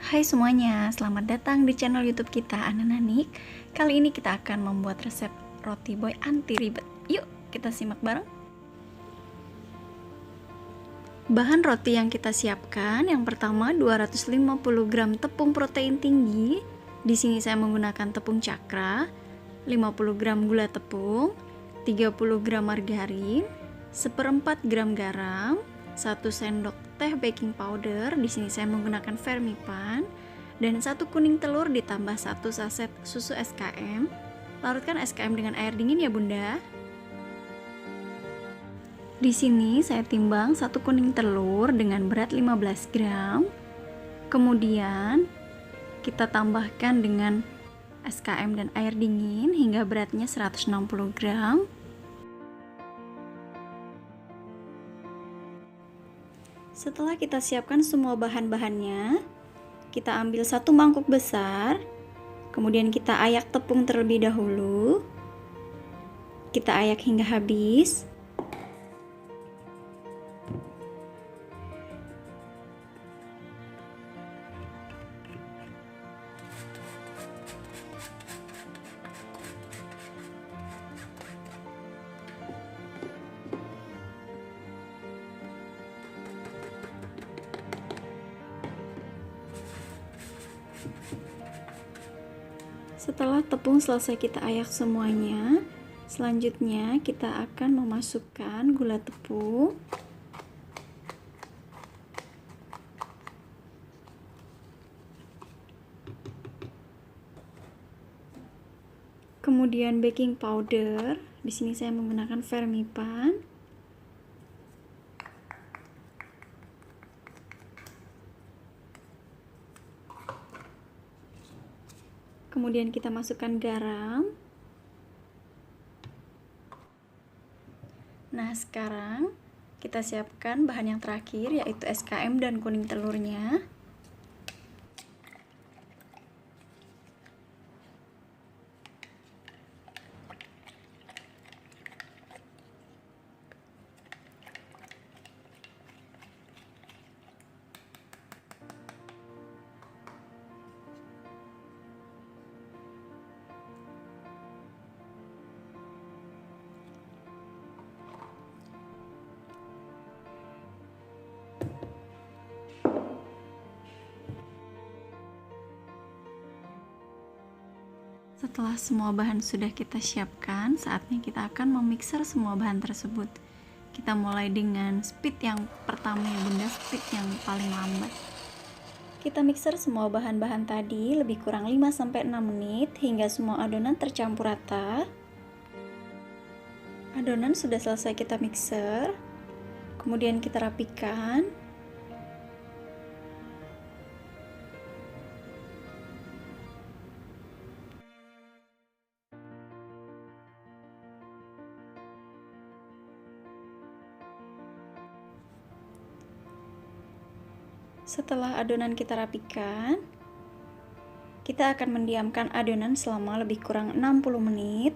Hai semuanya, selamat datang di channel YouTube kita Anananik. Kali ini kita akan membuat resep roti boy anti ribet. Yuk, kita simak bareng. Bahan roti yang kita siapkan, yang pertama 250 gram tepung protein tinggi. Di sini saya menggunakan tepung cakra, 50 gram gula tepung, 30 gram margarin, 1/4 gram garam, 1 sendok teh baking powder, di sini saya menggunakan Fermipan, dan 1 kuning telur ditambah 1 saset susu SKM. Larutkan SKM dengan air dingin ya Bunda. Di sini saya timbang 1 kuning telur dengan berat 15 gram. Kemudian kita tambahkan dengan SKM dan air dingin hingga beratnya 160 gram. Setelah kita siapkan semua bahan-bahannya, kita ambil 1 mangkuk besar, kemudian kita ayak tepung terlebih dahulu. Kita ayak hingga habis. Setelah tepung selesai kita ayak semuanya, selanjutnya kita akan memasukkan gula tepung, kemudian baking powder. Di sini saya menggunakan Fermipan. Kemudian kita masukkan garam. Nah, sekarang kita siapkan bahan yang terakhir, yaitu SKM dan kuning telurnya. Setelah semua bahan sudah kita siapkan, saatnya kita akan memixer semua bahan tersebut. Kita mulai dengan speed yang pertama ya Bunda, speed yang paling lambat. Kita mixer semua bahan-bahan tadi lebih kurang 5-6 menit hingga semua adonan tercampur rata. Adonan sudah selesai kita mixer, kemudian kita rapikan. Setelah adonan kita rapikan, kita akan mendiamkan adonan selama lebih kurang 60 menit.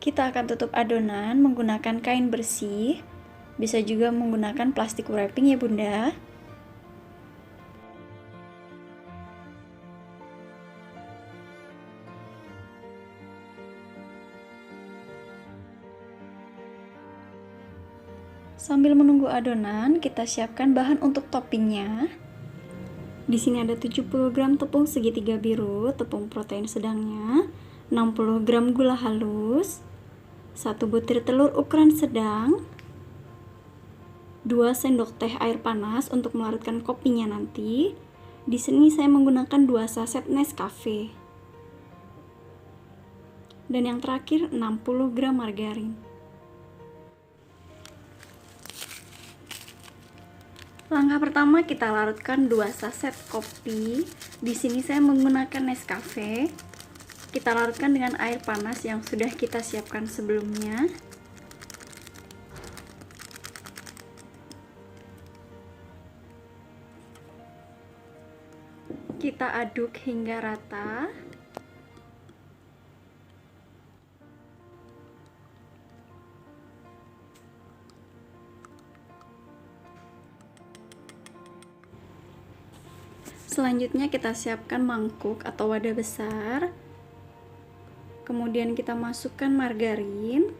Kita akan tutup adonan menggunakan kain bersih, bisa juga menggunakan plastik wrapping ya Bunda. Sambil menunggu adonan, kita siapkan bahan untuk toppingnya. Di sini ada 70 gram tepung segitiga biru, tepung protein sedangnya, 60 gram gula halus, 1 butir telur ukuran sedang, 2 sendok teh air panas untuk melarutkan kopinya nanti. Di sini saya menggunakan 2 saset Nescafe. Dan yang terakhir 60 gram margarin. Langkah pertama, kita larutkan 2 saset kopi. Di sini saya menggunakan Nescafe. Kita larutkan dengan air panas yang sudah kita siapkan sebelumnya. Kita aduk hingga rata. Selanjutnya kita siapkan mangkuk atau wadah besar. Kemudian kita masukkan margarin.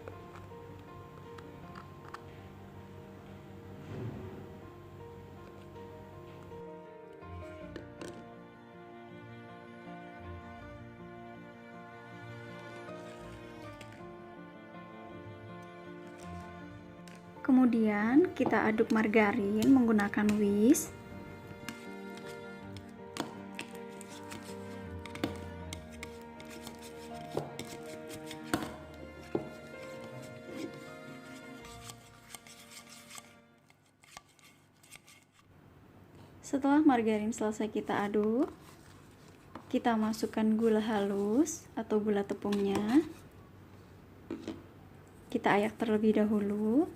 Kemudian kita aduk margarin menggunakan whisk. Setelah margarin selesai kita aduk, kita masukkan gula halus atau gula tepungnya. Kita ayak terlebih dahulu.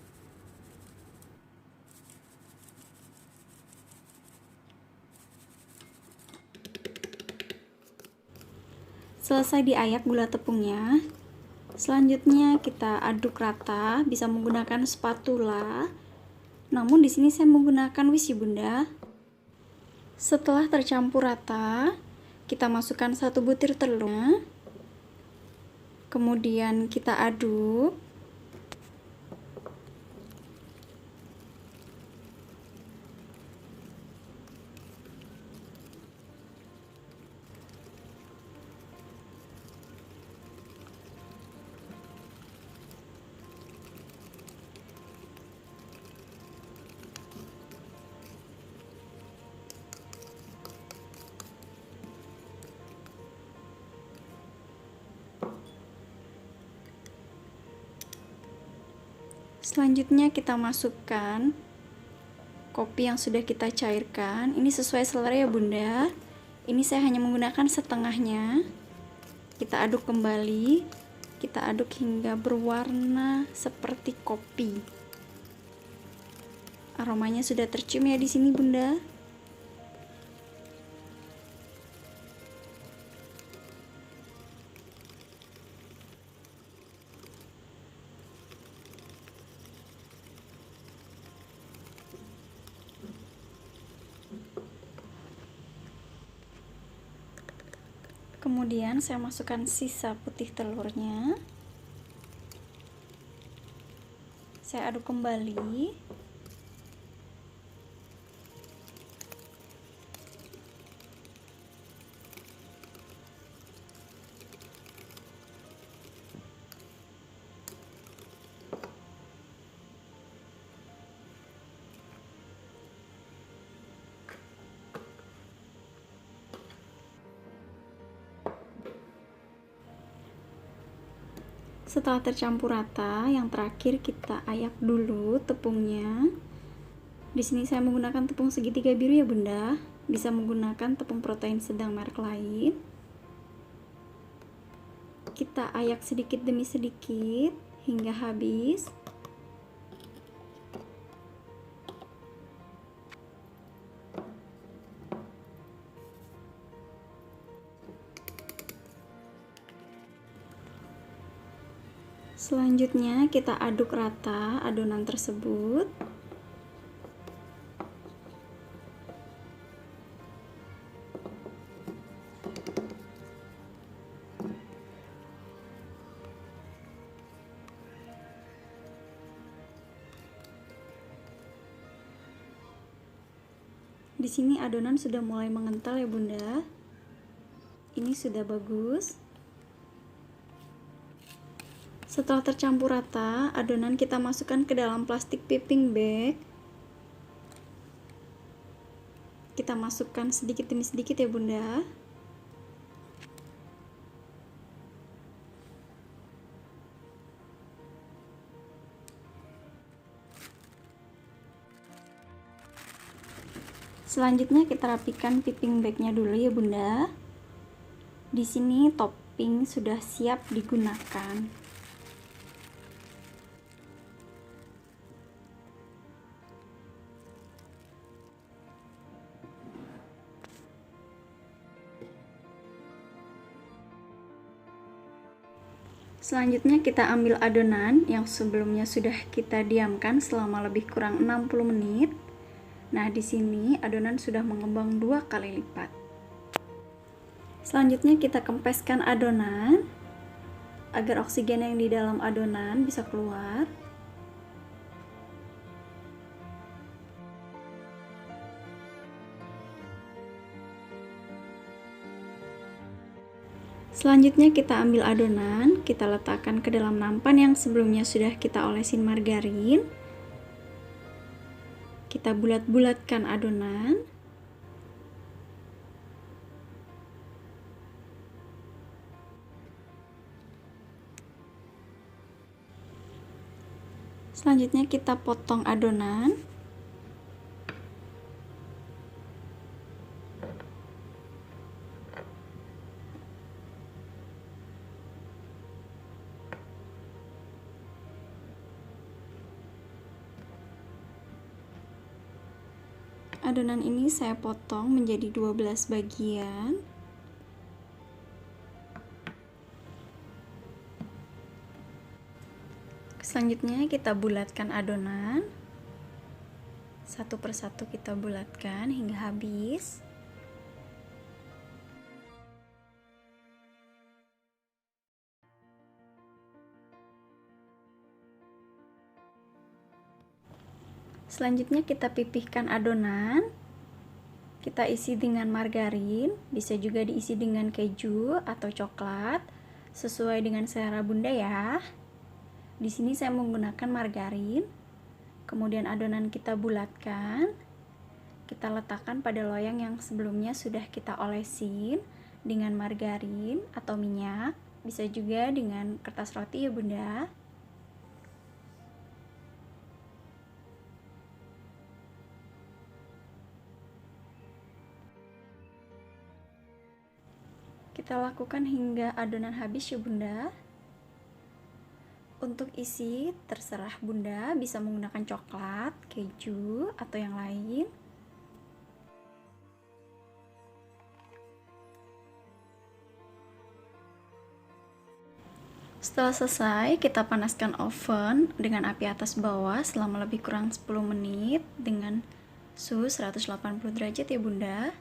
Selesai diayak gula tepungnya, selanjutnya kita aduk rata, bisa menggunakan spatula. Namun di sini saya menggunakan whisk ya Bunda. Setelah tercampur rata, kita masukkan 1 butir telur. Kemudian kita aduk. Selanjutnya kita masukkan kopi yang sudah kita cairkan. Ini sesuai selera ya Bunda. Ini saya hanya menggunakan setengahnya. Kita aduk kembali. Kita aduk hingga berwarna seperti kopi. Aromanya sudah tercium ya di sini Bunda. Kemudian saya masukkan sisa putih telurnya. Saya aduk kembali. Setelah tercampur rata, yang terakhir kita ayak dulu tepungnya. Di sini saya menggunakan tepung segitiga biru ya Bunda. Bisa menggunakan tepung protein sedang merek lain. Kita ayak sedikit demi sedikit hingga habis. Selanjutnya kita aduk rata adonan tersebut. Di sini adonan sudah mulai mengental ya Bunda. Ini sudah bagus. Setelah tercampur rata, adonan kita masukkan ke dalam plastik piping bag. Kita masukkan sedikit demi sedikit ya Bunda. Selanjutnya kita rapikan piping bagnya dulu ya Bunda. Di sini topping sudah siap digunakan. Selanjutnya kita ambil adonan yang sebelumnya sudah kita diamkan selama lebih kurang 60 menit. Nah, di sini adonan sudah mengembang 2 kali lipat. Selanjutnya kita kempeskan adonan agar oksigen yang di dalam adonan bisa keluar. Selanjutnya kita ambil adonan, kita letakkan ke dalam nampan yang sebelumnya sudah kita olesin margarin. Kita bulat-bulatkan adonan. Selanjutnya kita potong adonan. Adonan ini saya potong menjadi 12 bagian. Selanjutnya kita bulatkan adonan. Satu persatu kita bulatkan hingga habis. Selanjutnya kita pipihkan adonan. Kita isi dengan margarin, bisa juga diisi dengan keju atau coklat, sesuai dengan selera Bunda ya. Di sini saya menggunakan margarin. Kemudian adonan kita bulatkan. Kita letakkan pada loyang yang sebelumnya sudah kita olesin dengan margarin atau minyak, bisa juga dengan kertas roti ya Bunda. Kita lakukan hingga adonan habis ya Bunda. Untuk isi terserah Bunda, bisa menggunakan coklat, keju, atau yang lain. Setelah selesai, kita panaskan oven dengan api atas bawah selama lebih kurang 10 menit dengan suhu 180 derajat ya Bunda.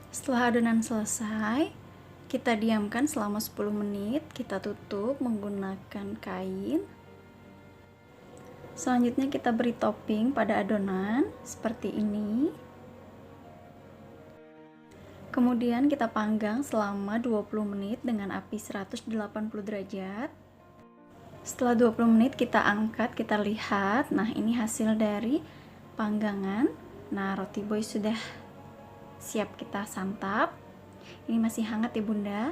Setelah adonan selesai, kita diamkan selama 10 menit, kita tutup menggunakan kain. Selanjutnya kita beri topping pada adonan seperti ini. Kemudian kita panggang selama 20 menit dengan api 180 derajat. Setelah 20 menit kita angkat, kita lihat. Nah, ini hasil dari panggangan. Nah, roti boy sudah siap kita santap. Ini masih hangat ya Bunda.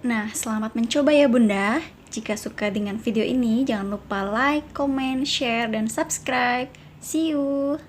Nah, selamat mencoba ya Bunda. Jika suka dengan video ini, jangan lupa like, comment, share, dan subscribe. See you!